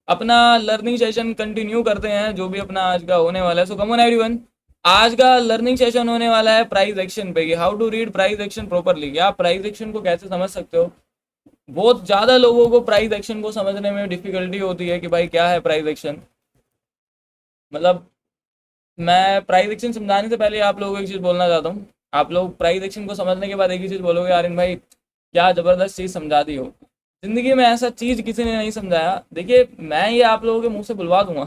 अपना learning session continue करते हैं, जो भी अपना आज का होने वाला है। सो कम ऑन एवरीवन, आज का लर्निंग सेशन होने वाला है प्राइस एक्शन पे, कि how to read price action properly, कि आप प्राइस एक्शन को कैसे समझ सकते हो। बहुत ज़्यादा लोगों को प्राइस एक्शन को समझने में डिफिकल्टी होती है कि भाई क्या है प्राइस एक्शन। मतलब मैं प्राइस एक्शन समझाने से पहले आप लोगों को एक चीज़ बोलना चाहता हूँ। आप लोग प्राइस एक्शन को समझने के बाद एक ही चीज़ बोलोगे, आर्यन भाई क्या ज़बरदस्त चीज़ समझा दी हो। ज़िंदगी में ऐसा चीज़ किसी ने नहीं समझाया। देखिए मैं ये आप लोगों के मुंह से बुलवा दूंगा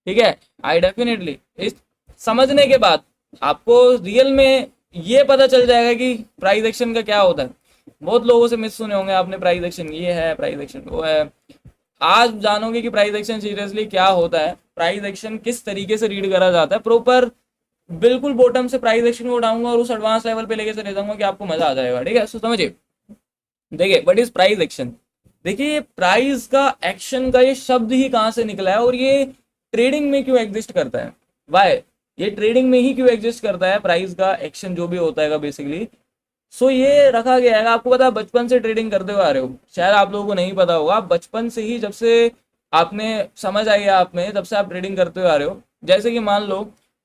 ठीक है। आई डेफिनेटली इस समझने के बाद आपको रियल में ये पता चल जाएगा कि प्राइस एक्शन का क्या होता है। बहुत लोगों से मिस सुने होंगे आपने, प्राइस एक्शन ये है, प्राइस एक्शन वो है। आज जानोगे कि प्राइस एक्शन सीरियसली क्या होता है, प्राइस एक्शन किस तरीके से रीड करा जाता है प्रॉपर। बिल्कुल बॉटम से प्राइस एक्शन को उठाऊंगा और उस एडवांस लेवल पे लेके चले जाऊंगा कि आपको मजा आ जाएगा। ठीक है, सो समझिए। देखिए व्हाट इज प्राइस एक्शन। देखिए प्राइस का एक्शन का ये शब्द ही कहाँ से निकला है और ये ट्रेडिंग में क्यों एग्जिस्ट करता है, वाई। ये ट्रेडिंग में ही क्यों एग्जिस्ट करता है प्राइस का एक्शन जो भी होता है बेसिकली। सो ये रखा गया है, आपको पता है बचपन से ट्रेडिंग करते हुए आ रहे हो, शायद आप लोगों को नहीं पता होगा। बचपन से ही जब से आपने समझ आई है आप में, तब से आप ट्रेडिंग करते हुए आ रहे हो। जैसे कि मान लो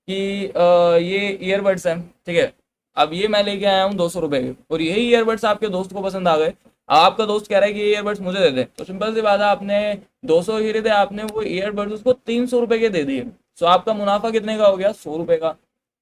कि ये ईयरबड्स हैं, ठीक है। अब ये मैं लेके आया हूँ 200 रुपए के, और यही ईयरबड्स आपके दोस्त को पसंद आ गए। अब आपका दोस्त कह रहा है कि ये ईयरबड्स मुझे दे दे, तो सिंपल सी बात है, आपने 200 खरीदे, आपने वो ईयरबड्स उसको 300 रुपए के दे दिए। सो आपका मुनाफा कितने का हो गया, 100 रुपए का।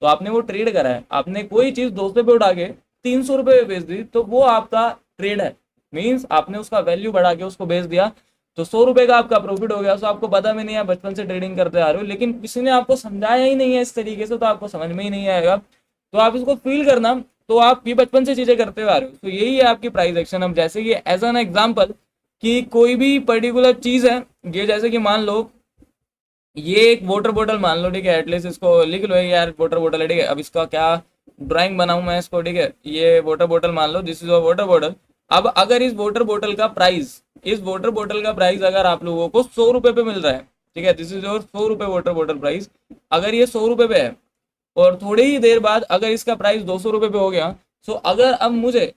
तो आपने वो ट्रेड करा है, आपने कोई चीज 200 पे उठा के 300 रुपए में बेच दी, तो वो आपका ट्रेड है। मीन्स आपने उसका वैल्यू बढ़ा के उसको बेच दिया, तो 100 रुपए का आपका प्रॉफिट हो गया। सो आपको पता भी नहीं है, बचपन से ट्रेडिंग करते आ रहे हो, लेकिन किसी ने आपको समझाया ही नहीं है इस तरीके से, तो आपको समझ में ही नहीं आएगा। तो आप इसको फील करना, तो आप ये बचपन से चीजें करते हुए आ रहे हो। तो यही है आपकी प्राइस एक्शन। अब जैसे कि एज एन एग्जाम्पल, कि कोई भी पर्टिकुलर चीज है, ये जैसे कि मान लो ये एक वाटर बॉटल मान लो, ठीक है। एटलीस्ट इसको लिख लो यार, वाटर बॉटल है, ठीक है। अब इसका क्या ड्राइंग बनाऊं मैं इसको, ठीक है। ये वाटर बॉटल मान लो, this is a water bottle. अब अगर इस वाटर बॉटल का प्राइस, इस वाटर बॉटल का प्राइस अगर आप लोगों को 100 रुपए पे मिल रहा है, ठीक है, दिस इज योर 100 रुपए वाटर बॉटल प्राइस। अगर ये 100 रुपए पे है, और थोड़ी ही देर बाद अगर इसका प्राइस 200 रुपए पे हो गया, सो अगर अब मुझे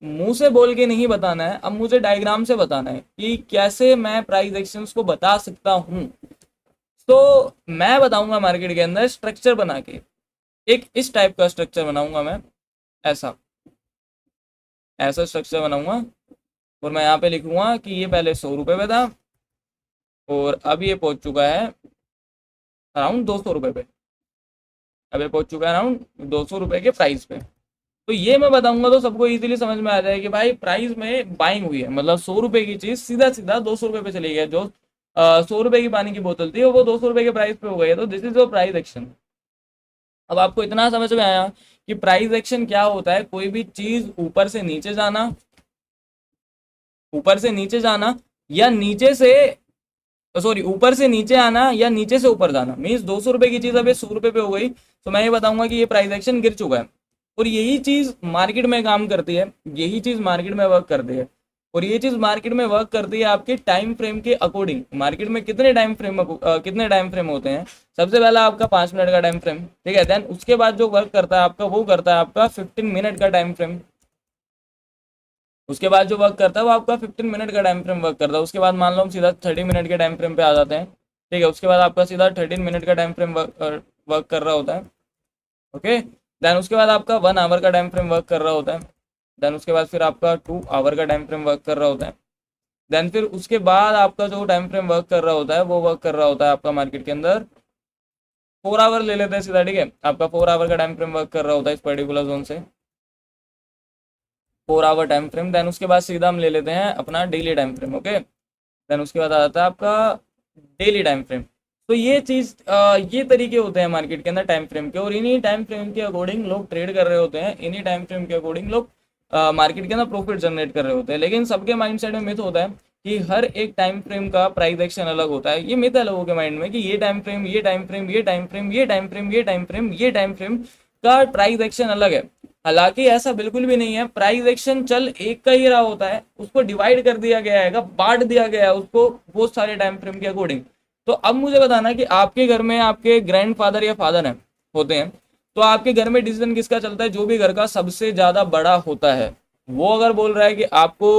मुंह से बोल के नहीं बताना है, अब मुझे डायग्राम से बताना है कि कैसे मैं प्राइस एक्शंस को बता सकता हूँ। तो मैं बताऊंगा मार्केट के अंदर स्ट्रक्चर बना के, एक इस टाइप का स्ट्रक्चर बनाऊंगा मैं। ऐसा ऐसा स्ट्रक्चर बनाऊंगा, और मैं यहाँ पे लिखूंगा कि ये पहले 100 रुपए पे था, और अब ये पहुंच चुका है अराउंड 200 रुपए पे। अब ये पहुंच चुका है अराउंड 200 रुपए के प्राइस पे। तो ये मैं बताऊंगा तो सबको इजीली समझ में आ जाए कि भाई प्राइस में बाइंग हुई है, मतलब 100 रुपए की चीज सीधा सीधा 200 रुपए पे चली गई। जो 100 रुपए की पानी की बोतल थी वो 200 रुपए के प्राइस पे हो गई है। तो this is your price action. अब आपको इतना समझ में आया कि प्राइस एक्शन क्या होता है। कोई भी चीज ऊपर से नीचे जाना, ऊपर से नीचे जाना, या नीचे से, सॉरी, ऊपर से नीचे आना या नीचे से ऊपर जाना। मीन्स 200 रुपए की चीज अब 100 रुपए पे हो गई, तो मैं ये बताऊंगा कि ये प्राइस एक्शन गिर चुका है। और यही चीज मार्केट में काम करती है, यही चीज मार्केट में वर्क करती है। और ये चीज मार्केट में वर्क करती है आपके टाइम फ्रेम के अकॉर्डिंग। मार्केट में कितने टाइम फ्रेम होते हैं। सबसे पहला आपका 5 मिनट का टाइम फ्रेम, ठीक है। देन उसके बाद जो वर्क करता है आपका, वो करता है आपका 15 मिनट का टाइम फ्रेम। उसके बाद जो वर्क करता है वो आपका 15 मिनट का टाइम फ्रेम वर्क करता है। उसके बाद मान लो हम सीधा 30 मिनट के टाइम फ्रेम पे आ जाते हैं, ठीक है। उसके बाद आपका सीधा 13 मिनट का टाइम फ्रेम वर्क कर रहा होता है, ओके। देन उसके बाद आपका 1 आवर का टाइम फ्रेम वर्क कर रहा होता है। देन उसके बाद फिर आपका 2 आवर का टाइम फ्रेम वर्क कर रहा होता है। देन फिर उसके बाद आपका जो टाइम फ्रेम वर्क कर रहा होता है, वो वर्क कर रहा होता है आपका मार्केट के अंदर 4 आवर ले लेते हैं सीधा, ठीक है। आपका 4 आवर का टाइम फ्रेम वर्क कर रहा होता है इस पर्टिकुलर जोन से, 4 आवर टाइम फ्रेम। देन उसके बाद सीधा हम ले लेते हैं अपना daily time frame, okay. Then उसके बाद आ जाता है आपका डेली टाइम फ्रेम। तो ये चीज़ ये तरीके होते हैं मार्केट के अंदर टाइम फ्रेम के, और इन्हीं टाइम फ्रेम के अकॉर्डिंग लोग ट्रेड कर रहे होते हैं। इन्हीं टाइम फ्रेम के अकॉर्डिंग लोग मार्केट के अंदर प्रॉफिट जनरेट कर रहे होते हैं। लेकिन सबके माइंडसेट में मिथ होता है कि हर एक टाइम फ्रेम का प्राइस एक्शन अलग होता है। ये मिथ है लोगों के माइंड में कि ये टाइम फ्रेम, ये टाइम फ्रेम, ये टाइम फ्रेम, ये टाइम फ्रेम, ये टाइम फ्रेम, ये टाइम फ्रेम का प्राइस एक्शन अलग है। हालांकि ऐसा बिल्कुल भी नहीं है। प्राइस एक्शन चल एक का ही रहा होता है, उसको डिवाइड कर दिया गया है, बांट दिया गया है उसको बहुत सारे टाइम फ्रेम के अकॉर्डिंग। तो अब मुझे बताना कि आपके घर में आपके ग्रैंडफादर या फादर हैं, होते हैं, तो आपके घर में डिसीजन किसका चलता है। जो भी घर का सबसे ज्यादा बड़ा होता है, वो अगर बोल रहा है कि आपको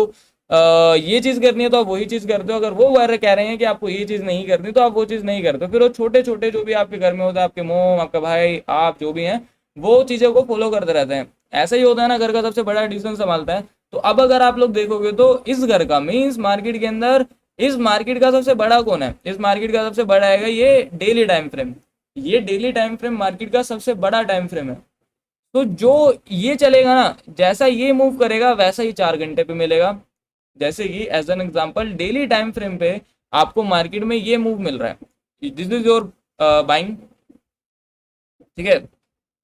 ये चीज करनी है तो आप वही चीज करते हो, अगर वो कह रहे हैं कि आपको ये चीज नहीं करनी तो आप वो चीज नहीं करते हो। फिर वो छोटे छोटे जो भी आपके घर में होता है, आपके मोम, आपका भाई, आप जो भी हैं, वो चीजों को फॉलो करते रहते हैं। ऐसा ही होता है ना, घर का सबसे बड़ा डिसीजन संभालता है। तो अब अगर आप लोग देखोगे तो इस घर का मीन्स मार्केट के अंदर, इस मार्केट का सबसे बड़ा कौन है? इस मार्केट का सबसे बड़ा है ये डेली टाइम फ्रेम। ये डेली टाइम फ्रेम मार्केट का सबसे बड़ा टाइम फ्रेम है। तो जो ये चलेगा ना, जैसा ये मूव करेगा वैसा ही 4 घंटे पे मिलेगा। जैसे कि as an example daily time frame पे आपको मार्केट में ये मूव मिल रहा है, दिस इज योर बाइंग, ठीक है,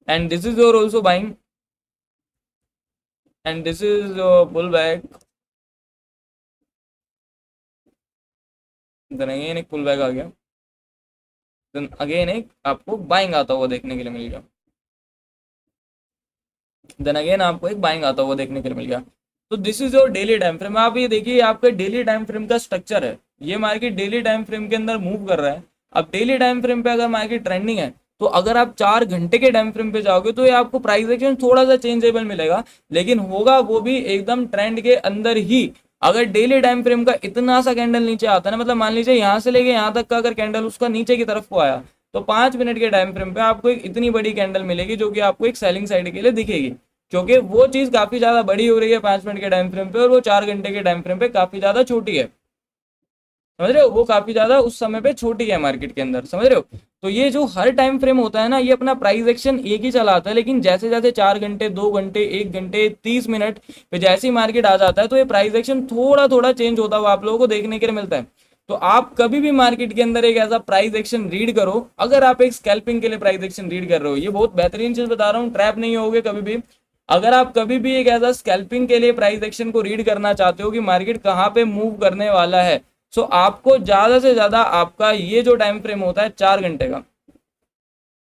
and this is your also buying, and this is pull back, then again एक पुल बैक आ गया, देन अगेन एक आपको बाइंग आता हुआ देखने के लिए मिल गया, देन अगेन आपको एक बाइंग आता हुआ देखने के लिए मिल गया। तो this is your daily time frame. आप ये देखिए आपके डेली टाइम फ्रेम का स्ट्रक्चर है, ये मार्केट डेली टाइम फ्रेम के अंदर मूव कर रहा है। अब डेली टाइम फ्रेम पे अगर मार्केट ट्रेंडिंग है तो अगर आप 4 घंटे के टाइम फ्रेम पे जाओगे तो ये आपको प्राइस एक्शन थोड़ा सा चेंजेबल मिलेगा, लेकिन होगा वो भी एकदम ट्रेंड के अंदर ही। अगर डेली टाइम फ्रेम का इतना सा कैंडल नीचे आता है ना, मतलब मान लीजिए यहाँ से लेके यहाँ तक का अगर कैंडल उसका नीचे की तरफ को आया, तो 5 मिनट के टाइम फ्रेम पे आपको एक इतनी बड़ी कैंडल मिलेगी जो कि आपको एक सेलिंग साइड के लिए दिखेगी, क्योंकि वो चीज काफी ज्यादा बड़ी हो रही है 5 मिनट के टाइम फ्रेम पे, और वो 4 घंटे के टाइम फ्रेम पे काफी ज्यादा छोटी है। समझ रहे हो, वो काफी ज्यादा उस समय पे छोटी है मार्केट के अंदर, समझ रहे हो। तो ये जो हर टाइम फ्रेम होता है ना, ये अपना प्राइस एक्शन एक ही चलाता है, लेकिन जैसे जैसे 4 घंटे, 2 घंटे, 1 घंटे, 30 मिनट पे जैसे ही मार्केट आ जाता है तो ये प्राइस एक्शन थोड़ा थोड़ा चेंज होता हुआ आप लोगों को देखने के लिए मिलता है। तो आप कभी भी मार्केट के अंदर एक ऐसा प्राइस एक्शन रीड करो, अगर आप एक स्कैल्पिंग के लिए प्राइस एक्शन रीड कर रहे हो, ये बहुत बेहतरीन चीज बता रहा हूँ, ट्रैप नहीं होगे कभी भी। अगर आप कभी भी एक ऐसा स्कैल्पिंग के लिए प्राइस एक्शन को रीड करना चाहते हो कि मार्केट कहाँ पे मूव करने वाला है, सो आपको ज्यादा से ज्यादा आपका ये जो टाइम फ्रेम होता है 4 घंटे का,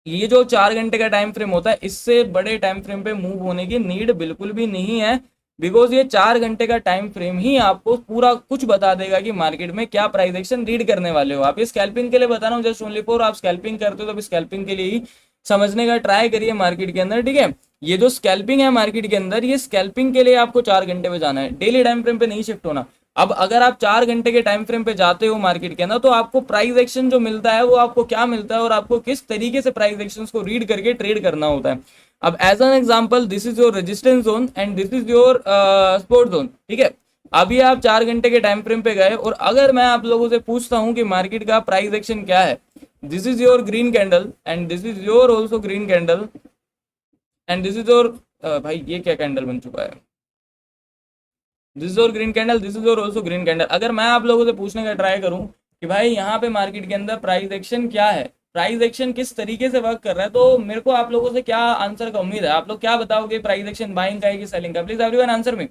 ये जो 4 घंटे का टाइम फ्रेम होता है, इससे बड़े टाइम फ्रेम पे मूव होने की नीड बिल्कुल भी नहीं है। बिकॉज ये 4 घंटे का टाइम फ्रेम ही आपको पूरा कुछ बता देगा कि मार्केट में क्या प्राइस एक्शन रीड करने वाले हो। आप ये स्कैल्पिंग के लिए बता रहा हूँ जस्ट ओनली फॉर, आप स्कैल्पिंग करते हो तो स्कैल्पिंग के लिए ही समझने का ट्राई करिए मार्केट के अंदर, ठीक है। ये जो स्कैल्पिंग है मार्केट के अंदर, ये स्कैल्पिंग के लिए आपको 4 घंटे पे जाना है, डेली टाइम फ्रेम पे नहीं शिफ्ट होना। अब अगर आप 4 घंटे के टाइम फ्रेम पे जाते हो मार्केट के अंदर, तो आपको प्राइस एक्शन जो मिलता है वो आपको क्या मिलता है और आपको किस तरीके से प्राइस एक्शन को रीड करके ट्रेड करना होता है। अब as an example, this is your resistance zone and this is your support zone, ठीक है। अभी आप 4 घंटे के टाइम फ्रेम पे गए और अगर मैं आप लोगों से पूछता हूं कि मार्केट का प्राइस एक्शन क्या है, this is your green candle and this is your also green candle and this is your, भाई ये क्या कैंडल बन चुका है, this is your green candle, this is your also green candle. अगर मैं आप लोगों से पूछने का ट्राई करूं कि भाई यहाँ पे मार्केट के अंदर प्राइस एक्शन क्या है, प्राइस एक्शन किस तरीके से वर्क कर रहा है, तो मेरे को आप लोगों से क्या आंसर का उम्मीद है? आप लोग क्या बताओगे, प्राइस एक्शन बाइंग का है कि सेलिंग का? प्लीज एवरीवन आंसर में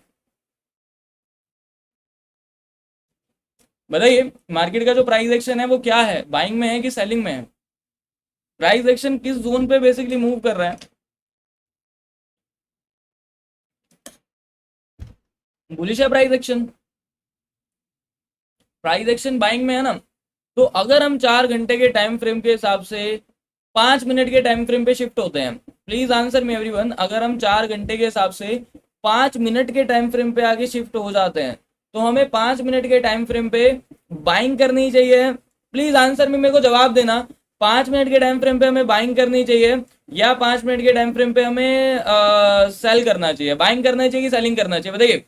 बताइए, मार्केट का जो प्राइस एक्शन है वो क्या है, बाइंग में है कि सेलिंग में है? प्राइस एक्शन किस जोन पे बेसिकली मूव कर रहा है? बुलिश है price action, price action buying में है ना। तो अगर हम 4 घंटे के टाइम फ्रेम के हिसाब से 5 मिनट के टाइम फ्रेम पे शिफ्ट होते हैं, प्लीज आंसर मी एवरीवन, अगर हम 4 घंटे के हिसाब से 5 मिनट के टाइम फ्रेम पे आगे शिफ्ट हो जाते हैं तो हमें 5 मिनट के टाइम फ्रेम पे बाइंग करनी चाहिए? प्लीज आंसर में मेरे को जवाब देना, 5 मिनट के टाइम फ्रेम पे हमें बाइंग करनी चाहिए या 5 मिनट के टाइम फ्रेम पे हमें सेल करना चाहिए? बाइंग करना चाहिए कि सेलिंग करना चाहिए, बताइए।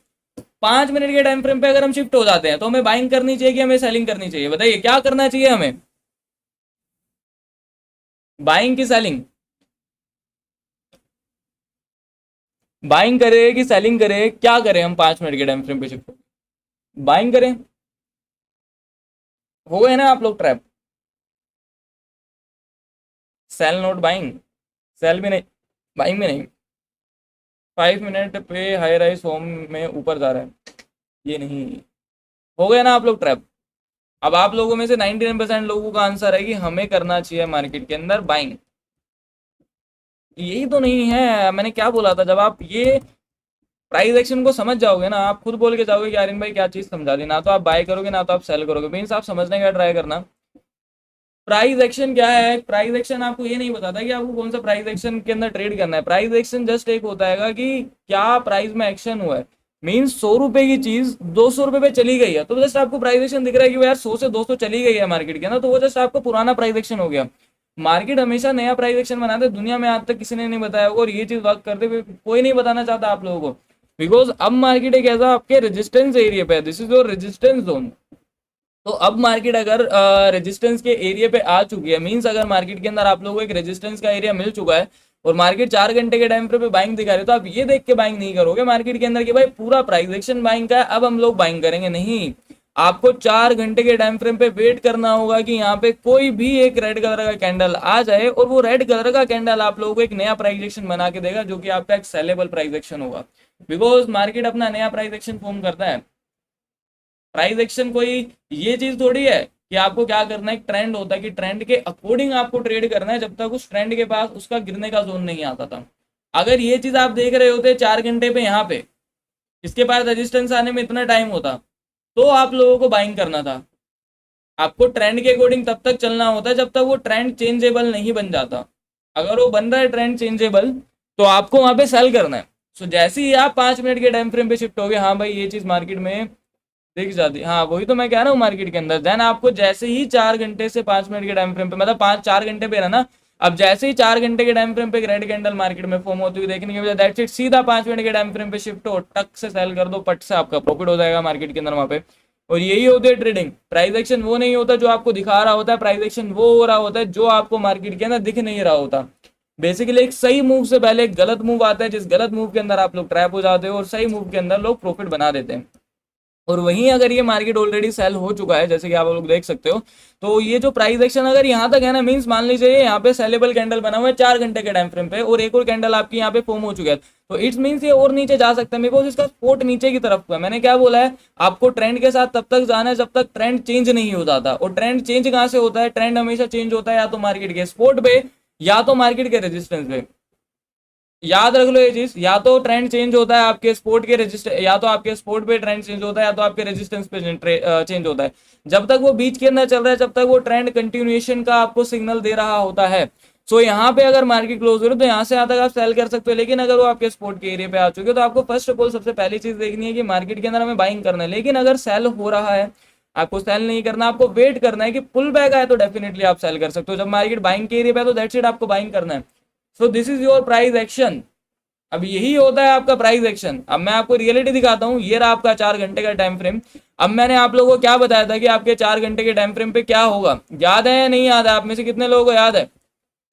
5 मिनट के टाइम फ्रेम पे अगर हम शिफ्ट हो जाते हैं तो हमें बाइंग करनी चाहिए कि हमें सेलिंग करनी चाहिए? बताइए क्या करना चाहिए हमें, बाइंग की सेलिंग? बाइंग करें कि सेलिंग करें, क्या करें हम 5 मिनट के टाइम फ्रेम पे शिफ्ट? बाइंग करें? हो गए ना आप लोग trap? Sell not buying, sell भी नहीं, बाइंग भी नहीं। 5 मिनट पे हाई राइस होम में ऊपर जा रहा है, ये नहीं। हो गए ना आप लोग ट्रैप? अब आप लोगों में से 99% लोगों का आंसर है कि हमें करना चाहिए मार्केट के अंदर बाइंग। यही तो नहीं है, मैंने क्या बोला था, जब आप ये प्राइस एक्शन को समझ जाओगे ना, आप खुद बोल के जाओगे कि आर्यन भाई क्या चीज समझा दी, ना तो आप बाय करोगे ना तो आप सेल करोगे। मीन्स आप समझने का ट्राई करना प्राइस एक्शन क्या है। प्राइस एक्शन आपको ये नहीं बताता कि आपको कौन सा प्राइस एक्शन के अंदर ट्रेड करना है। प्राइस एक्शन जस्ट एक होता है कि क्या प्राइस में एक्शन हुआ है, मीन्स 100 रुपए की चीज 200 रुपए पे चली गई है, तो जस्ट आपको प्राइस एक्शन दिख रहा है कि वो यार 100 से 200 चली गई है मार्केट के अंदर, तो वो जस्ट आपको पुराना प्राइस एक्शन हो गया। मार्केट हमेशा नया प्राइस एक्शन बनाते हैं, दुनिया में आज तक किसी ने नहीं बताया होगा, और ये चीज वर्क करते हुए कोई नहीं बताना चाहता आप लोगों को, बिकॉज अब मार्केट एक ऐसा आपके रेजिस्टेंस एरिया पे है, this is your resistance zone. तो अब मार्केट अगर रेजिस्टेंस के एरिया पे आ चुकी है, मींस अगर मार्केट के अंदर आप लोगों को एक रेजिस्टेंस का एरिया मिल चुका है और मार्केट 4 घंटे के टाइम फ्रेम पे बाइंग दिखा रहे, तो आप ये देख के बाइंग नहीं करोगे मार्केट के अंदर कि भाई पूरा प्राइस एक्शन बाइंग का है अब हम लोग बाइंग करेंगे, नहीं। आपको 4 घंटे के टाइम फ्रेम पे वेट करना होगा कि यहाँ पे कोई भी एक रेड कलर का कैंडल आ जाए, और वो रेड कलर का कैंडल आप लोगों को एक नया प्राइस एक्शन बना के देगा, जो कि आपका एक सेलेबल प्राइस एक्शन होगा, बिकॉज मार्केट अपना नया प्राइस एक्शन फॉर्म करता है। प्राइस एक्शन कोई ये चीज थोड़ी है कि आपको क्या करना है, एक ट्रेंड होता है कि ट्रेंड के अकॉर्डिंग आपको ट्रेड करना है, जब तक उस ट्रेंड के पास उसका गिरने का जोन नहीं आता था। अगर ये चीज आप देख रहे होते 4 घंटे पे यहाँ पे, इसके पास रेजिस्टेंस आने में इतना टाइम होता, तो आप लोगों को बाइंग करना था। आपको ट्रेंड के अकॉर्डिंग तब तक चलना होता है जब तक वो ट्रेंड चेंजेबल नहीं बन जाता। अगर वो बन रहा है ट्रेंड चेंजेबल, तो आपको वहां पे सेल करना है। सो जैसे ही आप 5 मिनट के टाइम फ्रेम पे शिफ्ट हो गए, हाँ भाई ये चीज मार्केट में दिख जाती है, हाँ वही तो मैं कह रहा हूँ मार्केट के अंदर। देन आपको जैसे ही 4 घंटे से 5 मिनट के टाइम फ्रेम पे, मतलब 4 घंटे पे ना, अब जैसे ही 4 घंटे के टाइम फ्रेम पे एक रेड कैंडल मार्केट में फॉर्म होती हुई देखने के बजाय दैट्स इट, सीधा 5 मिनट के टाइम फ्रेम पे शिफ्ट हो, टक से सेल कर दो, पट से आपका प्रॉफिट हो जाएगा मार्केट के अंदर वहां पे। और यही होती है ट्रेडिंग। प्राइस एक्शन वो नहीं होता जो आपको दिखा रहा होता है, प्राइस एक्शन वो हो रहा होता है जो आपको मार्केट के अंदर दिख नहीं रहा होता। बेसिकली एक सही मूव से पहले एक गलत मूव आता है, जिस गलत मूव के अंदर आप लोग ट्रैप हो जाते हो, और सही मूव के अंदर लोग प्रॉफिट बना देते हैं। और वहीं अगर ये मार्केट ऑलरेडी सेल हो चुका है, जैसे कि आप लोग देख सकते हो, तो ये जो प्राइस एक्शन अगर यहाँ तक है ना, मींस मान लीजिए यहाँ पे सेलेबल कैंडल बना हुआ है 4 घंटे के टाइम फ्रेम पे, और एक और कैंडल आपकी यहाँ पे फॉर्म हो चुका है, तो इट्स मींस ये और नीचे जा सकता है, बिकॉज इसका सपोर्ट नीचे की तरफ है। मैंने क्या बोला है, आपको ट्रेंड के साथ तब तक जाना है जब तक ट्रेंड चेंज नहीं हो जाता। और ट्रेंड चेंज कहाँ से होता है, ट्रेंड हमेशा चेंज होता है या तो मार्केट के सपोर्ट पे या तो मार्केट के रेजिस्टेंस पे। याद रख लो ये चीज, या तो ट्रेंड चेंज होता है आपके स्पोर्ट के रेजिस्टेंस, या तो आपके स्पोर्ट पे ट्रेंड चेंज होता है, या तो आपके रेजिस्टेंस पे चेंज होता है। जब तक वो बीच के अंदर चल रहा है, जब तक वो ट्रेंड कंटिन्यूएशन का आपको सिग्नल दे रहा होता है। सो यहाँ पे अगर मार्केट क्लोज हो रही है तो यहाँ से यहाँ तक आप सेल कर सकते हो, लेकिन अगर वो आपके स्पोर्ट के एरिया पे आ चुके हो, तो आपको फर्स्ट ऑफ ऑल सबसे पहली चीज देखनी है कि मार्केट के अंदर हमें बाइंग करना है। लेकिन अगर सेल हो रहा है, आपको सेल नहीं करना, आपको वेट करना है कि पुल बैक आए तो डेफिनेटली आप सेल कर सकते हो। जब मार्केट बाइंग के एरिया पे है तो दैट्स इट, आपको बाइंग करना है। So this is your price action. अब यही होता है आपका प्राइस एक्शन। अब मैं आपको रियलिटी दिखाता हूँ, ये रहा आपका 4 घंटे का टाइम फ्रेम। अब मैंने आप लोगों को क्या बताया था कि आपके 4 घंटे के टाइम फ्रेम पे क्या होगा, याद है या नहीं याद है? आप में से कितने लोगों को याद है?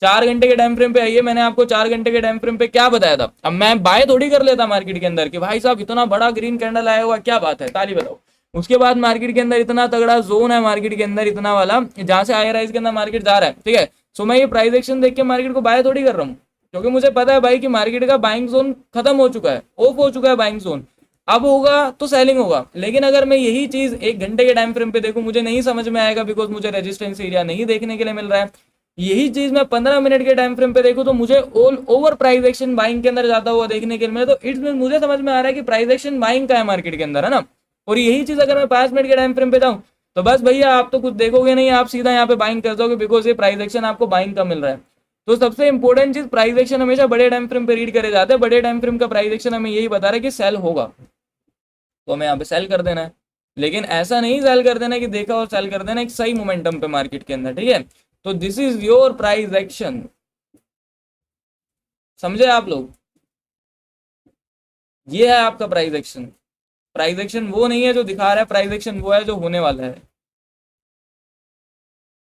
4 घंटे के टाइम फ्रेम पे आइए, मैंने आपको 4 घंटे के टाइम फ्रेम पे क्या बताया था। अब मैं बाय थोड़ी कर लेता मार्केट के अंदर कि भाई साहब इतना बड़ा ग्रीन कैंडल आया हुआ, क्या बात है, ताली बजाओ। उसके बाद मार्केट के अंदर इतना तगड़ा जोन है, मार्केट के अंदर इतना वाला, जहां से हाई राइज के अंदर मार्केट जा रहा है, ठीक है। सो मैं ये प्राइस एक्शन देख के मार्केट को बाय थोड़ी कर रहा हूँ, क्योंकि मुझे पता है भाई कि मार्केट का बाइंग जोन खत्म हो चुका है, ऑफ हो चुका है बाइंग जोन। अब होगा तो सेलिंग होगा। लेकिन अगर मैं यही चीज 1 घंटे के टाइम फ्रेम पे देखूं, मुझे नहीं समझ में आएगा, बिकॉज मुझे रेजिस्टेंस एरिया नहीं देखने के लिए मिल रहा है। यही चीज मैं 15 मिनट के टाइम फ्रेम पे देखूं तो मुझे all over price action buying के अंदर जाता हुआ देखने के लिए मिले, तो इट्स मीन मुझे समझ में आ रहा है कि प्राइस एक्शन बाइंग का है मार्केट के अंदर, है ना। और यही चीज अगर मैं 5 मिनट के टाइम फ्रेम पे जाऊं, तो बस भैया आप तो कुछ देखोगे नहीं, आप सीधा यहाँ पे बाइंग कर दोगे, बिकॉज ये प्राइस एक्शन आपको बाइंग का मिल रहा है। तो सबसे इंपॉर्टेंट चीज, प्राइस एक्शन हमेशा बड़े टाइम फ्रेम पे रीड करे जाते हैं। बड़े टाइम फ्रेम का प्राइस एक्शन हमें यही बता रहा है कि सेल होगा, तो हमें यहाँ पे सेल कर देना है। लेकिन ऐसा नहीं सेल कर देना कि देखा और सेल कर देना, एक सही मोमेंटम पे मार्केट के अंदर, ठीक है। तो this is your price action, समझे आप लोग? ये है आपका प्राइस एक्शन। प्राइस एक्शन वो नहीं है जो दिखा रहा है, प्राइस एक्शन वो है जो होने वाला है।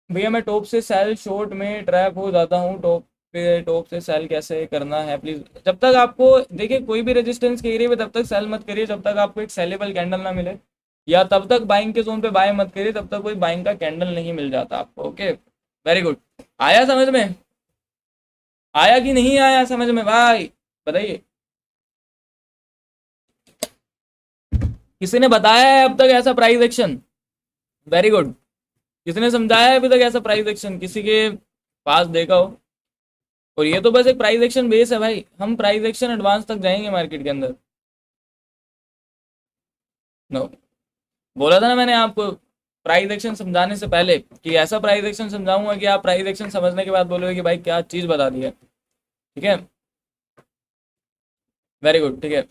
भैया मैं टॉप से सेल शॉर्ट में ट्रैप हो जाता हूँ, टॉप पे टॉप से सेल कैसे करना है प्लीज? जब तक आपको देखिए कोई भी रेजिस्टेंस के एरिया में तब तक सेल मत करिए जब तक आपको एक सेलेबल कैंडल ना मिले, या तब तक बाइंग के जोन पे बाय मत करिए तब तक कोई बाइंग का कैंडल नहीं मिल जाता आपको। Okay, very good. आया समझ में? आया कि नहीं आया समझ में भाई, बताइए। किसी ने बताया है अब तक ऐसा प्राइस एक्शन? Very good. किसने समझाया है अभी तक ऐसा प्राइस एक्शन, किसी के पास देखा हो? और ये तो बस एक प्राइस एक्शन बेस है भाई, हम प्राइस एक्शन एडवांस तक जाएंगे मार्केट के अंदर। नो, बोला था ना मैंने आपको प्राइस एक्शन समझाने से पहले कि ऐसा प्राइस एक्शन समझाऊंगा कि आप प्राइस एक्शन समझने के बाद बोलोगे कि भाई क्या चीज बता दी है, ठीक है। वेरी गुड, ठीक है।